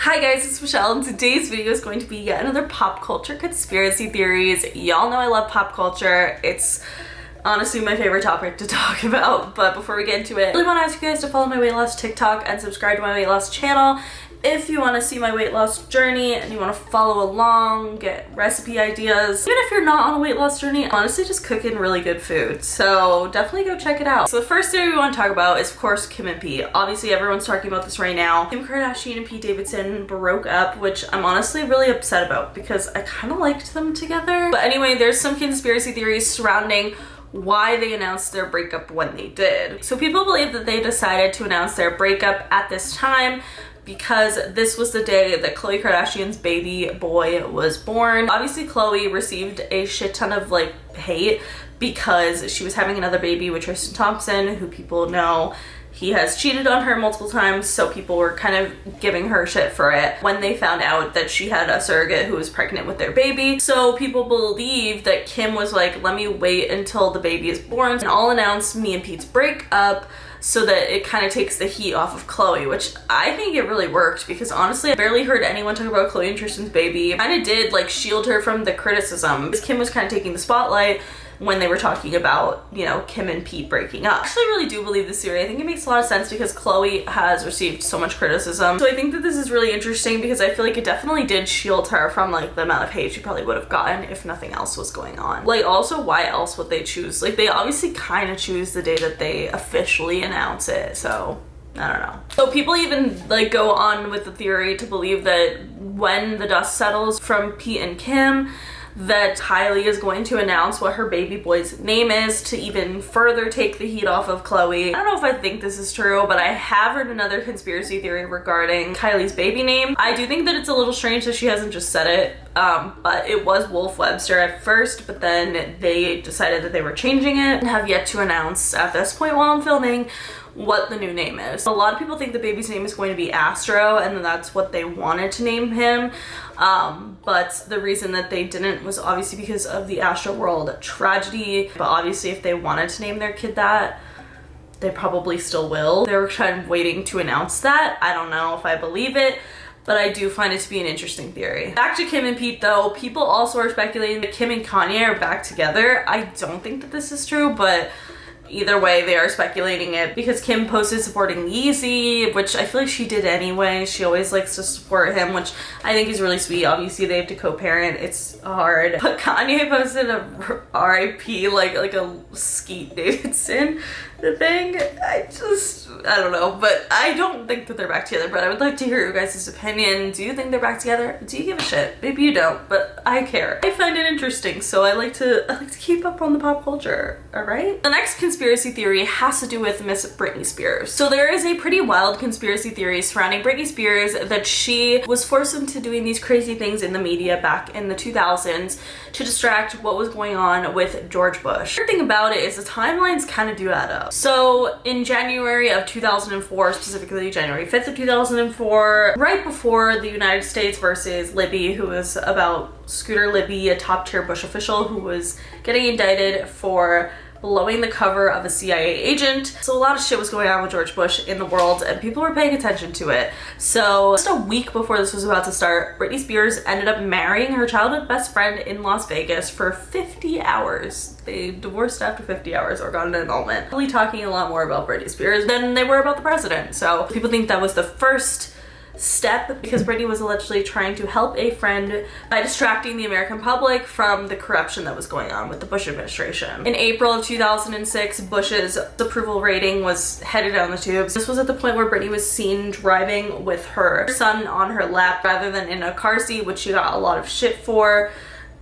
Hi guys, it's Michelle, and today's video is going to be yet another pop culture conspiracy theories. Y'all know I love pop culture. It's honestly my favorite topic to talk about, but before we get into it, I really want to ask you guys to follow my weight loss TikTok and subscribe to my weight loss channel if you want to see my weight loss journey and you want to follow along, get recipe ideas. Even if you're not on a weight loss journey, honestly just cooking really good food, so definitely go check it out. So the first theory we want to talk about is of course Kim and Pete. Obviously everyone's talking about this right now. Kim Kardashian and Pete Davidson broke up, which I'm honestly really upset about because I kind of liked them together. But anyway, there's some conspiracy theories surrounding why they announced their breakup when they did. So people believe that they decided to announce their breakup at this time because this was the day that Khloe Kardashian's baby boy was born. Obviously Khloe received a shit ton of hate because she was having another baby with Tristan Thompson, who people know he has cheated on her multiple times, so people were kind of giving her shit for it when they found out that she had a surrogate who was pregnant with their baby. So people believe that Kim was like, let me wait until the baby is born and I'll announce me and Pete's breakup so that it kind of takes the heat off of Khloe, which I think it really worked because honestly I barely heard anyone talk about Khloe and Tristan's baby. Kind of did shield her from the criticism because Kim was kind of taking the spotlight when they were talking about, you know, Kim and Pete breaking up. I actually really do believe this theory. I think it makes a lot of sense because Khloe has received so much criticism. So I think that this is really interesting because I feel like it definitely did shield her from the amount of hate she probably would have gotten if nothing else was going on. Also, why else would they choose? They obviously kind of choose the day that they officially announce it, so I don't know. So people even go on with the theory to believe that when the dust settles from Pete and Kim, that Kylie is going to announce what her baby boy's name is to even further take the heat off of Khloe. I don't know if I think this is true, but I have heard another conspiracy theory regarding Kylie's baby name. I do think that it's a little strange that she hasn't just said it, but it was Wolf Webster at first, but then they decided that they were changing it and have yet to announce at this point while I'm filming what the new name is. A lot of people think the baby's name is going to be Astro, and that's what they wanted to name him. But the reason that they didn't was obviously because of the Astro World tragedy. But obviously if they wanted to name their kid that, they probably still will. They were kind of waiting to announce that. I don't know if I believe it, but I do find it to be an interesting theory. Back to Kim and Pete though, people also are speculating that Kim and Kanye are back together. I don't think that this is true, but either way, they are speculating it because Kim posted supporting Yeezy, which I feel like she did anyway. She always likes to support him, which I think is really sweet. Obviously, they have to co-parent. It's hard. But Kanye posted a R.I.P. like a Skeet Davidson thing. I don't know, but I don't think that they're back together, but I would like to hear your guys' opinion. Do you think they're back together? Do you give a shit? Maybe you don't, but I care. I find it interesting, so I like to keep up on the pop culture, all right? The next conspiracy theory has to do with Miss Britney Spears. So there is a pretty wild conspiracy theory surrounding Britney Spears that she was forced into doing these crazy things in the media back in the 2000s to distract what was going on with George Bush. The thing about it is the timelines kind of do add up. So in January of 2004, specifically January 5th of 2004, right before the United States versus Libby, who was about Scooter Libby, a top tier Bush official who was getting indicted for blowing the cover of a CIA agent. So a lot of shit was going on with George Bush in the world and people were paying attention to it. So just a week before this was about to start, Britney Spears ended up marrying her childhood best friend in Las Vegas for 50 hours. They divorced after 50 hours or got an annulment. Really talking a lot more about Britney Spears than they were about the president. So people think that was the first step because Britney was allegedly trying to help a friend by distracting the American public from the corruption that was going on with the Bush administration. In April of 2006, Bush's approval rating was headed down the tubes. This was at the point where Britney was seen driving with her son on her lap rather than in a car seat, which she got a lot of shit for.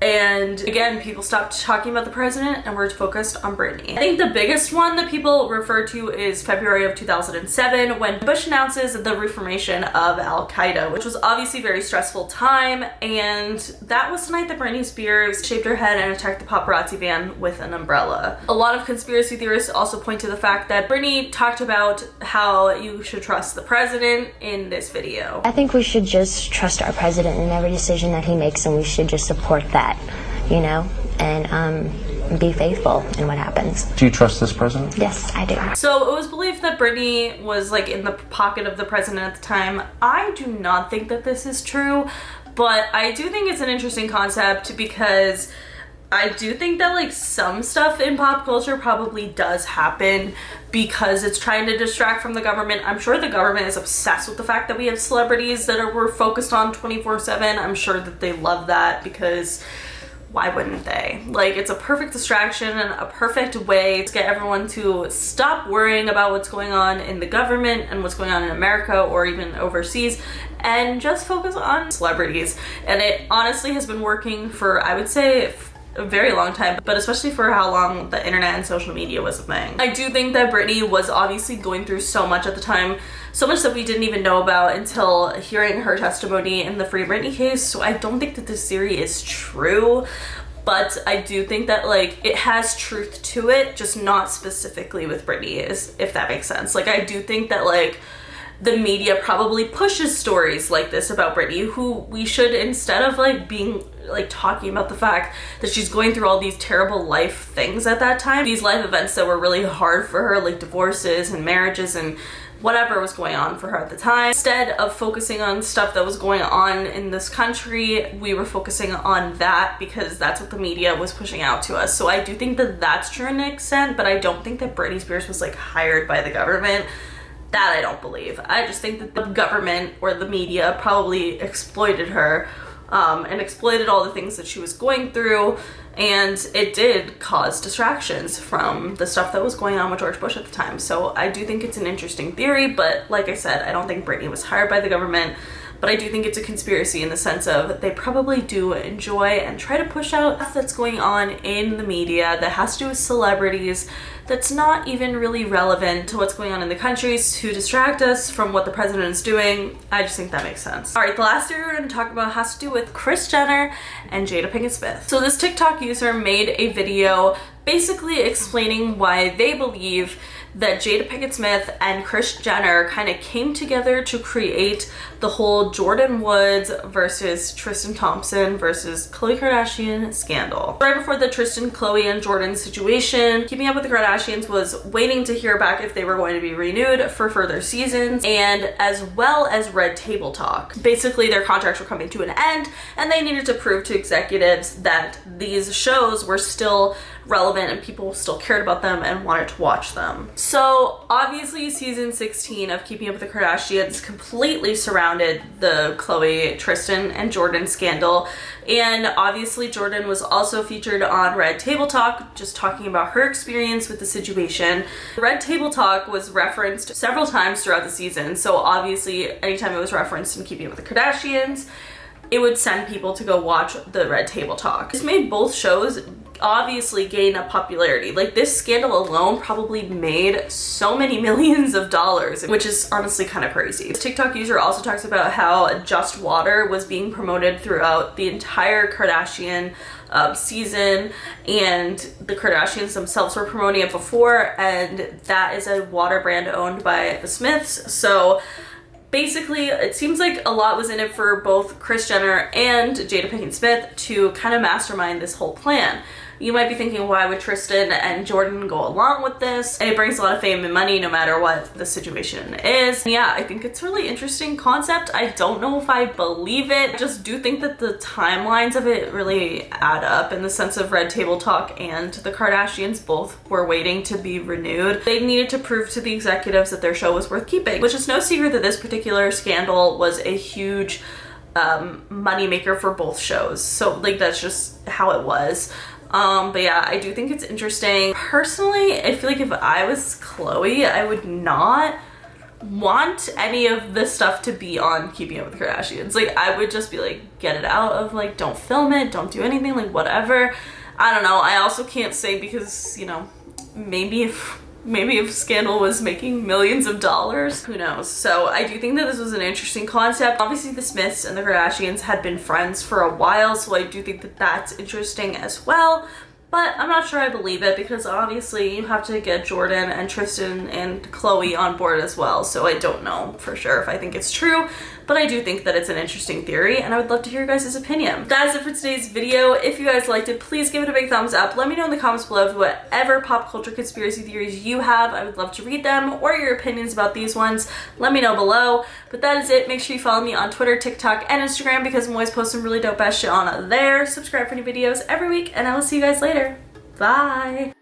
And again, people stopped talking about the president and were focused on Britney. I think the biggest one that people refer to is February of 2007 when Bush announces the reformation of Al-Qaeda, which was obviously a very stressful time, and that was the night that Britney Spears shaved her head and attacked the paparazzi van with an umbrella. A lot of conspiracy theorists also point to the fact that Britney talked about how you should trust the president in this video. I think we should just trust our president in every decision that he makes, and we should just support that, you know? And be faithful in what happens. Do you trust this president? Yes, I do. So it was believed that Britney was like in the pocket of the president at the time. I do not think that this is true, but I do think it's an interesting concept because I do think that like some stuff in pop culture probably does happen because it's trying to distract from the government. I'm sure the government is obsessed with the fact that we have celebrities that we're focused on 24/7. I'm sure that they love that because why wouldn't they? Like, it's a perfect distraction and a perfect way to get everyone to stop worrying about what's going on in the government and what's going on in America or even overseas and just focus on celebrities. And it honestly has been working for, I would say, a very long time, but especially for how long the internet and social media was a thing. I do think that Britney was obviously going through so much at the time, so much that we didn't even know about until hearing her testimony in the Free Britney case. So I don't think that this theory is true, but I do think that like it has truth to it, just not specifically with Britney, if that makes sense. Like, I do think that like the media probably pushes stories like this about Britney, who we should, instead of like being like talking about the fact that she's going through all these terrible life things at that time, these life events that were really hard for her, like divorces and marriages and whatever was going on for her at the time. Instead of focusing on stuff that was going on in this country, we were focusing on that because that's what the media was pushing out to us. So I do think that that's true to an extent, but I don't think that Britney Spears was like hired by the government. That I don't believe. I just think that the government or the media probably exploited her and exploited all the things that she was going through, and it did cause distractions from the stuff that was going on with George Bush at the time. So I do think it's an interesting theory, but like I said, I don't think Britney was hired by the government, but I do think it's a conspiracy in the sense of they probably do enjoy and try to push out stuff that's going on in the media that has to do with celebrities that's not even really relevant to what's going on in the countries to distract us from what the president is doing. I just think that makes sense. All right, the last theory we're going to talk about has to do with Kris Jenner and Jada Pinkett Smith. So this TikTok user made a video basically explaining why they believe that Jada Pinkett Smith and Kris Jenner kind of came together to create the whole Jordyn Woods versus Tristan Thompson versus Khloe Kardashian scandal. Right before the Tristan, Khloe, and Jordyn situation, Keeping Up with the Kardashians was waiting to hear back if they were going to be renewed for further seasons, and as well as Red Table Talk. Basically, their contracts were coming to an end, and they needed to prove to executives that these shows were still relevant and people still cared about them and wanted to watch them. So obviously season 16 of Keeping Up with the Kardashians completely surrounded the Khloe, Tristan, and Jordyn scandal, and obviously Jordyn was also featured on Red Table Talk, just talking about her experience with the situation. Red Table Talk was referenced several times throughout the season, so obviously anytime it was referenced in Keeping Up with the Kardashians, it would send people to go watch the Red Table Talk. This made both shows obviously gain a popularity. Like, this scandal alone probably made so many millions of dollars, which is honestly kind of crazy. This TikTok user also talks about how Just Water was being promoted throughout the entire Kardashian season, and the Kardashians themselves were promoting it before, and that is a water brand owned by the Smiths. So basically, it seems like a lot was in it for both Kris Jenner and Jada Pinkett Smith to kind of mastermind this whole plan. You might be thinking, why would Tristan and Jordyn go along with this? And it brings a lot of fame and money no matter what the situation is. And yeah, I think it's a really interesting concept. I don't know if I believe it. I just do think that the timelines of it really add up in the sense of Red Table Talk and the Kardashians both were waiting to be renewed. They needed to prove to the executives that their show was worth keeping, which is no secret that this particular scandal was a huge money maker for both shows. So like, that's just how it was. But yeah, I do think it's interesting. Personally, I feel like if I was Khloe, I would not want any of this stuff to be on Keeping Up with the Kardashians. Like, I would just be like, get it out of, like, don't film it, don't do anything, like, whatever. I don't know. I also can't say because, you know, maybe if Scandal was making millions of dollars, who knows? So I do think that this was an interesting concept. Obviously the Smiths and the Kardashians had been friends for a while, so I do think that that's interesting as well. But I'm not sure I believe it because obviously you have to get Jordyn and Tristan and Khloe on board as well. So I don't know for sure if I think it's true. but I do think that it's an interesting theory and I would love to hear your guys' opinion. That's it for today's video. If you guys liked it, please give it a big thumbs up. Let me know in the comments below whatever pop culture conspiracy theories you have. I would love to read them, or your opinions about these ones. Let me know below. But that is it. Make sure you follow me on Twitter, TikTok, and Instagram because I'm always posting really dope ass shit on there. Subscribe for new videos every week, and I will see you guys later. Bye.